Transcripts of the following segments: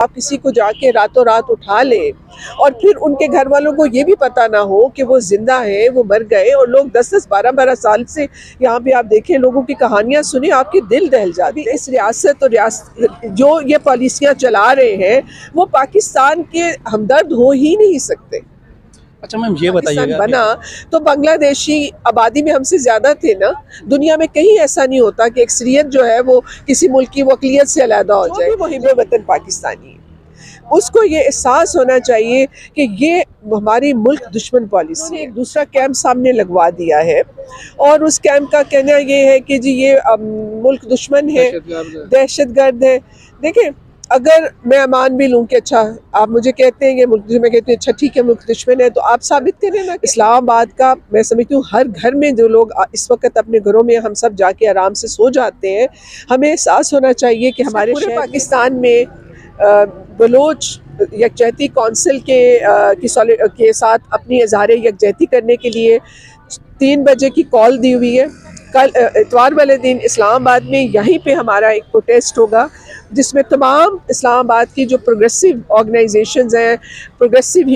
आप किसी को जाके रातों रात उठा ले और फिर उनके घर वालों को ये भी पता ना हो कि वो जिंदा है, वो मर गए, और लोग 10-10 12-12 साल से यहाँ पे आप देखें, लोगों की कहानियां सुने, आपके दिल दहल जाती है। इस रियासत और जो ये पॉलिसियां चला रहे हैं वो पाकिस्तान के हमदर्द हो ही नहीं सकते। अच्छा मैम, ये बताइएगा बना तो बांग्लादेशी आबादी में हमसे ज्यादा थे ना। दुनिया में कहीं ऐसा नहीं होता कि अक्सरियत जो है वो किसी मुल्क की वकलियत से अलहदा हो जाए। वो हिब्बे वतन पाकिस्तानी है, उसको ये एहसास होना चाहिए कि ये हमारी मुल्क दुश्मन पॉलिसी है। एक दूसरा कैंप सामने लगवा दिया है और उस कैंप का कहना ये है कि जी ये मुल्क दुश्मन है, दहशतगर्द है। देखिए, अगर मैं मान भी लूँ कि अच्छा आप मुझे कहते हैं ये मुल्क, मैं कहती हूँ अच्छा ठीक है मुल्क दुश्मन है, तो आप साबित करें ना। इस्लामाबाद का मैं समझती हूँ हर घर में जो लोग इस वक्त अपने घरों में हम सब जाके आराम से सो जाते हैं, हमें एहसास होना चाहिए कि हमारे पूरे पाकिस्तान में बलोच यकजहती कौंसिल के साथ अपनी इज़हार यकजहती करने के लिए 3 बजे की कॉल दी हुई है। कल इतवार वाले दिन इस्लामाबाद में यहीं पे हमारा एक प्रोटेस्ट होगा जिसमें तमाम इस्लामाबाद की जो प्रोग्रेसिव ऑर्गेनाइजेशंस हैं, प्रोग्रेसिव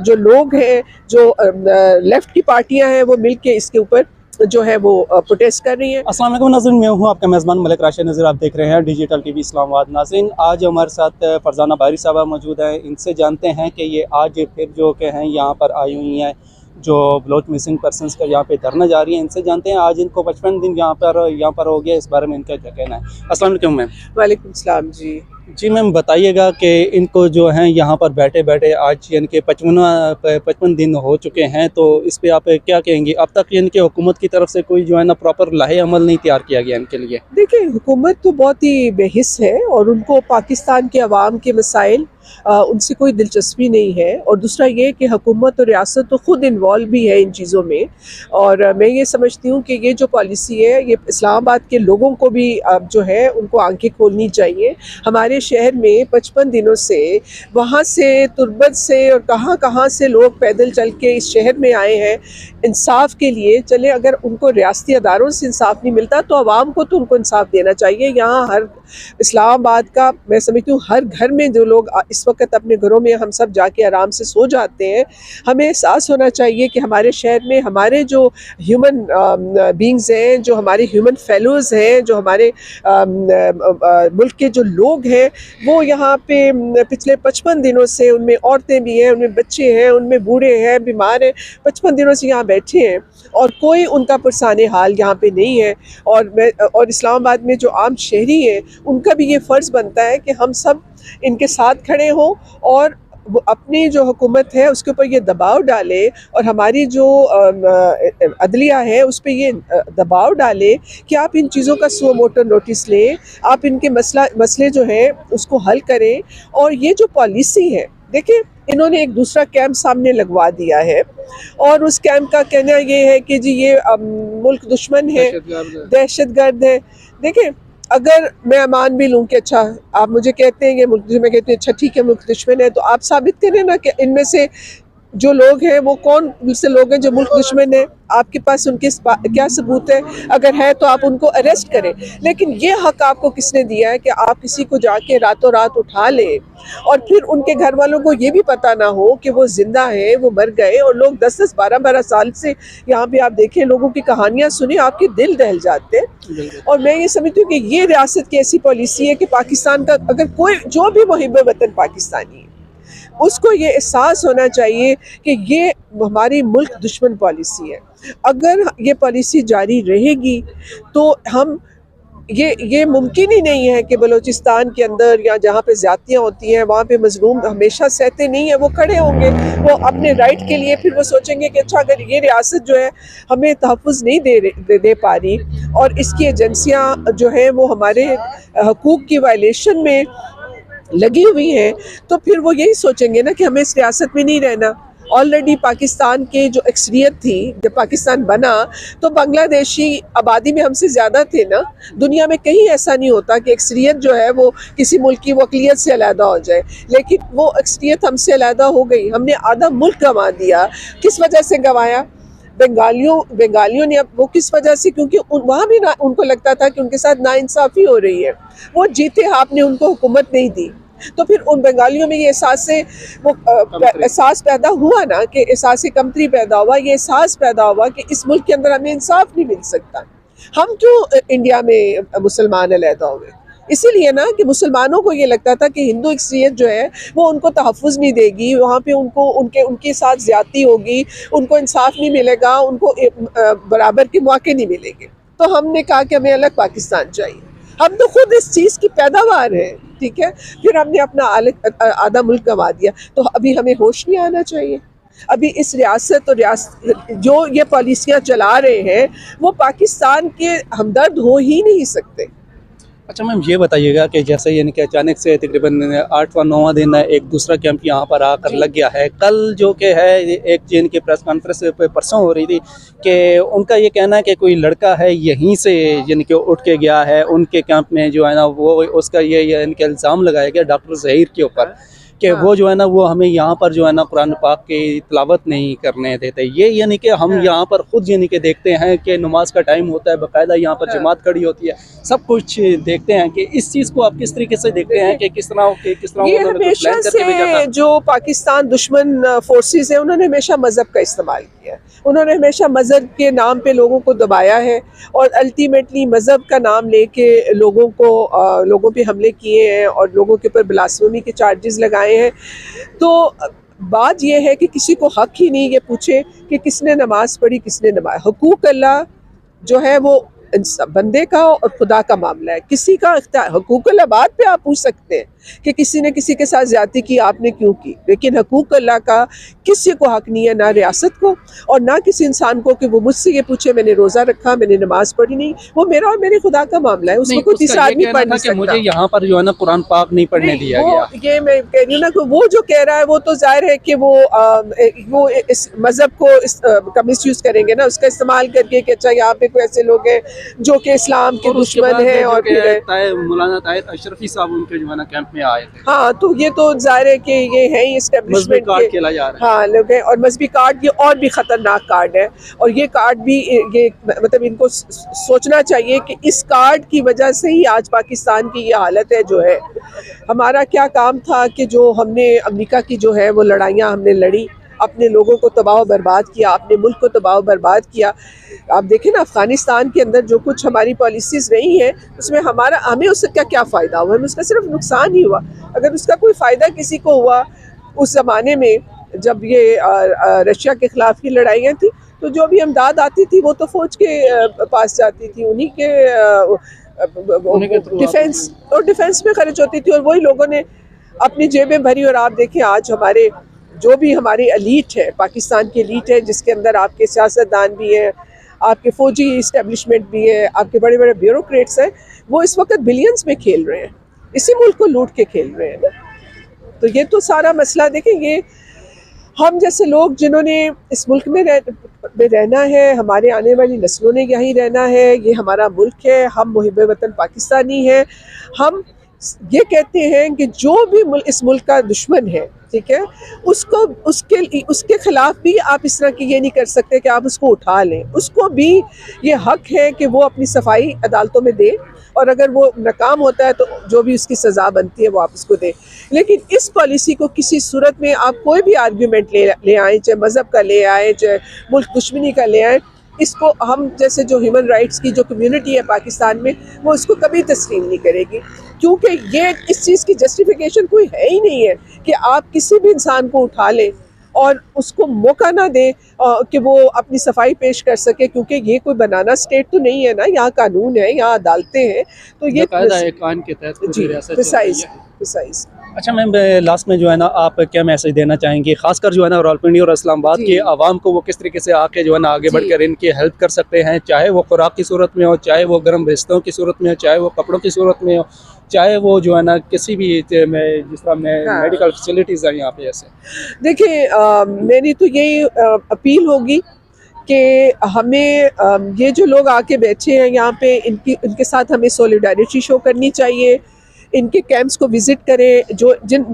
जो लोग हैं, जो लेफ़्ट की पार्टियां हैं, वो मिल के इसके ऊपर जो है वो प्रोटेस्ट कर रही है। अस्सलाम वालेकुम नाज़रीन, मैं हूँ आपका मेज़बान मलिक राशिद नज़र। आप देख रहे हैं डिजिटल टीवी इस्लामाबाद। नाज़रीन, आज हमारे साथ फरजाना बारी साहबा मौजूद हैं। इनसे जानते हैं कि ये आज फिर जो के हैं यहाँ पर आई हुई हैं, जो बलोच मिसिंग पर्सनस का यहाँ पे धरना जारी है। इनसे जानते हैं आज इनको 55 दिन यहाँ पर हो गया, इस बारे में इनका क्या कहना है। अस्सलाम वालेकुम मैम। वालेकुम सलाम जी। जी मैम, बताइएगा कि इनको जो हैं यहाँ पर बैठे बैठे आज यानी कि 55 दिन हो चुके हैं, तो इस पे आप क्या कहेंगे? अब तक इनके हुकूमत की तरफ से कोई जो है ना प्रॉपर लाहे अमल नहीं तैयार किया गया इनके लिए। देखिए, हुकूमत तो बहुत ही बेहिस है और उनको पाकिस्तान के अवाम के मसाइल उनसे कोई दिलचस्पी नहीं है। और दूसरा ये कि हुकूमत और रियासत तो ख़ुद इन्वॉल्व भी है इन चीज़ों में। और मैं ये समझती हूँ कि ये जो पॉलिसी है ये इस्लामाबाद के लोगों को भी जो है उनको आंखें खोलनी चाहिए। हमारे शहर में 55 दिनों से वहाँ से तुर्बत से और कहाँ कहाँ से लोग पैदल चल के इस शहर में आए हैं इंसाफ के लिए। चले, अगर उनको रियासती अदारों से इंसाफ नहीं मिलता तो आवाम को तो उनको इंसाफ देना चाहिए। यहाँ हर इस्लामाबाद का मैं समझती हूँ हर घर में जो लोग इस वक्त अपने घरों में हम सब जाके आराम से सो जाते हैं, हमें एहसास होना चाहिए कि हमारे शहर में हमारे जो ह्यूमन बींग्स हैं, जो हमारे ह्यूमन फेलोज़ हैं, जो हमारे मुल्क के जो लोग हैं, वो यहाँ पे पिछले 55 दिनों से, उनमें औरतें भी हैं, उनमें बच्चे हैं, उनमें बूढ़े हैं, बीमार हैं, 55 दिनों से यहाँ बैठे हैं और कोई उनका पुरसाने हाल यहाँ पे नहीं है। और इस्लामाबाद में जो आम शहरी हैं उनका भी ये फ़र्ज़ बनता है कि हम सब इनके साथ खड़े हों और वो अपनी जो हुकूमत है उसके ऊपर ये दबाव डाले और हमारी जो अदलिया है उस पर ये दबाव डाले कि आप इन चीज़ों का सुओ मोटो नोटिस लें, आप इनके मसले जो हैं उसको हल करें। और ये जो पॉलिसी है, देखिए, इन्होंने एक दूसरा कैंप सामने लगवा दिया है और उस कैंप का कहना ये है कि जी ये मुल्क दुश्मन है, दहशतगर्द है। देखिए, अगर मैं मान भी लूँ कि अच्छा आप मुझे कहते हैं ये मुल्क, मैं कहती हूँ अच्छा ठीक है मुल्क दुश्मन है, तो आप साबित करें ना कि इनमें से जो लोग हैं वो कौन से लोग हैं जो मुल्क दुश्मन है। आपके पास उनके क्या सबूत है? अगर है तो आप उनको अरेस्ट करें। लेकिन ये हक आपको किसने दिया है कि आप किसी को जाके रातों रात उठा लें और फिर उनके घर वालों को ये भी पता ना हो कि वो जिंदा है, वो मर गए, और लोग 10-10 12-12 साल से यहाँ पे आप देखें, लोगों की कहानियां सुने, आपके दिल दहल जाते हैं। और मैं ये समझती हूँ कि ये रियासत की ऐसी पॉलिसी है कि पाकिस्तान का अगर कोई जो भी मुहिब वतन पाकिस्तानी है उसको ये एहसास होना चाहिए कि ये हमारी मुल्क दुश्मन पॉलिसी है। अगर ये पॉलिसी जारी रहेगी तो हम ये मुमकिन ही नहीं है कि बलूचिस्तान के अंदर या जहाँ पे ज़्यादतियाँ होती हैं वहाँ पे मजलूम हमेशा सहते नहीं है, वो खड़े होंगे, वो अपने राइट के लिए फिर वो सोचेंगे कि अच्छा अगर ये रियासत जो है हमें तहफ़्फ़ुज़ नहीं दे पा रही और इसकी एजेंसियाँ जो हैं वो हमारे हकूक़ की वायलेशन में लगी हुई हैं, तो फिर वो यही सोचेंगे ना कि हमें इस रियासत में नहीं रहना। ऑलरेडी पाकिस्तान के जो अक्सरियत थी, जब पाकिस्तान बना तो बांग्लादेशी आबादी में हमसे ज़्यादा थे ना। दुनिया में कहीं ऐसा नहीं होता कि अक्सरियत जो है वो किसी मुल्क की वकलियत से अलहदा हो जाए, लेकिन वो अक्सरियत हमसे अलहदा हो गई। हमने आधा मुल्क गंवा दिया। किस वजह से गंवाया? बंगालियों ने। अब वो किस वजह से? क्योंकि वहाँ भी ना उनको लगता था कि उनके साथ नाइंसाफ़ी हो रही है। वो जीते, आपने उनको हुकूमत नहीं दी। तो फिर उन बंगालियों में ये एहसास से वो एहसास पैदा हुआ ना, कि एहसास कमतरी पैदा हुआ, ये एहसास पैदा हुआ कि इस मुल्क के अंदर हमें इंसाफ नहीं मिल सकता। हम क्यों इंडिया में मुसलमान अलहदा हुए? इसीलिए ना कि मुसलमानों को ये लगता था कि हिंदू अक्सरियत जो है वो उनको तहफ़्फ़ुज़ नहीं देगी, वहाँ पे उनको उनके साथ ज़्यादती होगी, उनको इंसाफ नहीं मिलेगा, उनको बराबर के मौके नहीं मिलेंगे। तो हमने कहा कि हमें अलग पाकिस्तान चाहिए। हम तो खुद इस चीज़ की पैदावार है, ठीक है। फिर हमने अपना आधा मुल्क गंवा दिया। तो अभी हमें होश नहीं आना चाहिए। अभी इस रियासत जो ये पॉलिसियाँ चला रहे हैं वो पाकिस्तान के हमदर्द हो ही नहीं सकते। अच्छा मैम, ये बताइएगा कि जैसे यानी कि अचानक से तकरीबन 8वां-9वां दिन एक दूसरा कैंप यहाँ पर आकर लग गया है। कल जो कि है एक जिन की प्रेस कॉन्फ्रेंस परसों हो रही थी कि उनका ये कहना है कि कोई लड़का है यहीं से यानी कि उठ के गया है उनके कैंप में, जो है ना वो उसका ये यानी कि इल्ज़ाम लगाया गया डॉक्टर ज़हीर के ऊपर कि वो जो है ना वो हमें यहाँ पर जो है ना कुरान पाक की तिलावत नहीं करने देते। ये यानी कि हम यहाँ पर खुद यानी कि देखते हैं कि नमाज का टाइम होता है, बाकायदा यहाँ पर जमात खड़ी होती है, सब कुछ देखते हैं। कि इस चीज़ को आप किस तरीके से देखते हैं कि किस तरह ये हमेशा से जो पाकिस्तान दुश्मन फोर्सेस है उन्होंने हमेशा मज़हब का इस्तेमाल किया, उन्होंने हमेशा मज़हब के नाम पे लोगों को दबाया है और अल्टीमेटली मज़हब का नाम लेके लोगों पे हमले किए हैं और लोगों के ऊपर ब्लास्फेमी के चार्जेस लगाए हैं। तो बात यह है कि किसी को हक ही नहीं ये पूछे कि किसने नमाज पढ़ी, किसने नमाज। हुकूक अल्लाह जो है वो बंदे का और खुदा का मामला है, किसी का इख्तियार। हुकूक अल्लाह बात पे आप पूछ सकते हैं कि किसी ने किसी के साथ ज्यादती की, आपने क्यों की, लेकिन हुकूक अल्लाह का किसी को हक नहीं है, ना रियासत को और ना किसी इंसान को कि वो मुझसे ये पूछे मैंने रोज़ा रखा, मैंने नमाज पढ़ी। नहीं, वो मेरा और मेरे खुदा का मामला है, उसमें कोई तीसरा आदमी पढ़ नहीं सकता। मुझे यहाँ पर जो है ना कुरान पाक नहीं पढ़ने दिया गया। ये मैं कह रही हूँ ना कि वो जो कह रहा है वो तो जाहिर है कि वो इस मज़हब को मिस यूज़ करेंगे ना, उसका इस्तेमाल करके कि अच्छा यहाँ पे कोई ऐसे लोग हैं जो कि इस्लाम के दुश्मन हैं। और फिर मौलाना ताहिर अशरफी साहब उनके जो है ना कैंप में आए थे। हाँ, तो ये तो जाहिर है कि ये है ही एस्टेब्लिशमेंट के खेला जा रहा है। हाँ लोग हैं, और मजहबी कार्ड ये और भी ख़तरनाक कार्ड है। और ये कार्ड भी ये मतलब इनको सोचना चाहिए कि इस कार्ड की वजह से ही आज पाकिस्तान की ये हालत है जो है। हमारा क्या काम था कि जो हमने अमेरिका की जो है वो लड़ाइयाँ हमने लड़ी, अपने लोगों को तबाह बर्बाद किया, अपने मुल्क को तबाह बर्बाद किया। आप देखें ना अफ़गानिस्तान के अंदर जो कुछ हमारी पॉलिसीज़ रही हैं उसमें हमें उसका क्या फ़ायदा हुआ, हमें उसका सिर्फ नुकसान ही हुआ। अगर उसका कोई फ़ायदा किसी को हुआ उस ज़माने में जब ये रशिया के ख़िलाफ़ की लड़ाइयाँ थी, तो जो भी इमदाद आती थी वो तो फ़ौज के पास जाती थी, उन्हीं के डिफेंस में खर्च होती थी और वही लोगों ने अपनी जेबें भरी। और आप देखें आज हमारे जो भी हमारी एलीट है, पाकिस्तान की एलीट है, जिसके अंदर आपके सियासतदान भी हैं, आपके फ़ौजी इस्टेब्लिशमेंट भी है, आपके बड़े बड़े ब्यूरोक्रेट्स हैं, वो इस वक्त बिलियंस में खेल रहे हैं, इसी मुल्क को लूट के खेल रहे हैं ना। तो ये तो सारा मसला देखें, ये हम जैसे लोग जिन्होंने इस मुल्क में रहना है, हमारे आने वाली नस्लों ने यहीं रहना है, ये हमारा मुल्क है, हम मुहिब वतन पाकिस्तानी हैं। हम ये कहते हैं कि जो भी इस मुल्क का दुश्मन है, ठीक है, उसके खिलाफ भी आप इस तरह की ये नहीं कर सकते कि आप उसको उठा लें। उसको भी ये हक है कि वो अपनी सफाई अदालतों में दे और अगर वो नाकाम होता है तो जो भी उसकी सज़ा बनती है वो आप उसको दें। लेकिन इस पॉलिसी को किसी सूरत में आप कोई भी आर्ग्यूमेंट ले आएँ, चाहे मज़हब का ले आएँ, चाहे मुल्क दुश्मनी का ले आएँ, इसको हम जैसे जो ह्यूमन राइट्स की जो कम्युनिटी है पाकिस्तान में वो इसको कभी तस्लीम नहीं करेगी, क्योंकि ये इस चीज़ की जस्टिफिकेशन कोई है ही नहीं है कि आप किसी भी इंसान को उठा लें और उसको मौका ना दें कि वो अपनी सफाई पेश कर सके, क्योंकि ये कोई बनाना स्टेट तो नहीं है ना, यहाँ कानून है, यहाँ अदालतें हैं, तो ये कान के तहत जी प्रिसाइज। अच्छा मैम, लास्ट में जो है ना आप क्या मैसेज देना चाहेंगे, खासकर जो है ना रावलपिंडी और इस्लामाबाद के आवाम को, वो किस तरीके से आके जो है ना आगे बढ़कर इनकी हेल्प कर सकते हैं, चाहे वो खुराक की सूरत में हो, चाहे वो गर्म रिश्तों की सूरत में हो, चाहे वो कपड़ों की सूरत में हो, चाहे वो जो है ना किसी भी जिस तरह मेडिकल फैसिलिटीज़ हैं यहाँ पे। ऐसे देखिए, मेरी तो यही अपील होगी कि हमें ये जो लोग आके बैठे हैं यहाँ पे इनके साथ हमें सॉलिडारिटी शो करनी चाहिए, इनके कैंप्स को विज़िट करें, जो जिन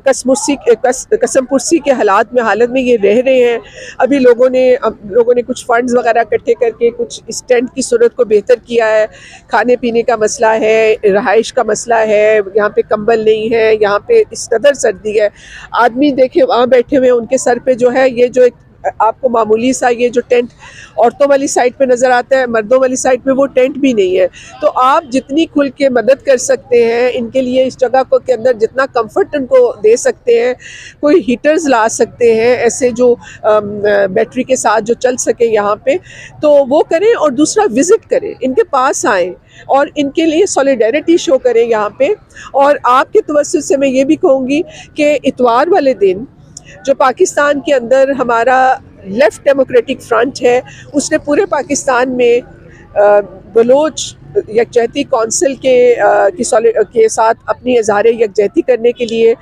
कसम पुर्सी के हालत में ये रह रहे हैं। अभी लोगों ने कुछ फंड्स वगैरह इकट्ठे करके कुछ इस टेंट की सूरत को बेहतर किया है। खाने पीने का मसला है, रहाइश का मसला है, यहाँ पे कंबल नहीं है, यहाँ पे इस कदर सर्दी है। आदमी देखे वहाँ बैठे हुए हैं, उनके सर पे जो है ये जो एक आपको मामूली सा ये जो टेंट औरतों वाली साइड पे नज़र आता है, मर्दों वाली साइड पे वो टेंट भी नहीं है। तो आप जितनी खुल के मदद कर सकते हैं इनके लिए, इस जगह को के अंदर जितना कंफर्ट उनको दे सकते हैं, कोई हीटर्स ला सकते हैं ऐसे जो बैटरी के साथ जो चल सके यहाँ पे, तो वो करें। और दूसरा विज़िट करें, इनके पास आएँ और इनके लिए सॉलिडेरिटी शो करें यहाँ पे। और आपके तवज्जुह से मैं ये भी कहूँगी कि इतवार वाले दिन जो पाकिस्तान के अंदर हमारा लेफ़्ट डेमोक्रेटिक फ्रंट है, उसने पूरे पाकिस्तान में बलोच यकजहती कौंसिल के साथ अपनी इज़हार यकजहती करने के लिए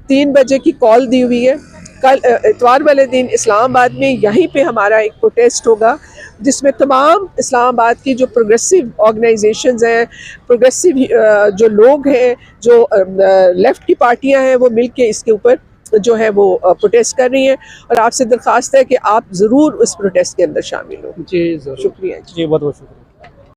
3 बजे की कॉल दी हुई है। कल इतवार वाले दिन इस्लामाबाद में यहीं पे हमारा एक प्रोटेस्ट होगा, जिसमें तमाम इस्लामाबाद की जो प्रोग्रेसिव ऑर्गेनाइजेशंस हैं, प्रोग्रेसिव जो लोग हैं, जो लेफ़्ट की पार्टियां हैं, वो मिल के इसके ऊपर जो है वो प्रोटेस्ट कर रही हैं। और आपसे दरख्वास्त है कि आप ज़रूर उस प्रोटेस्ट के अंदर शामिल हो। जी ज़रूर, शुक्रिया। जी बहुत बहुत शुक्रिया।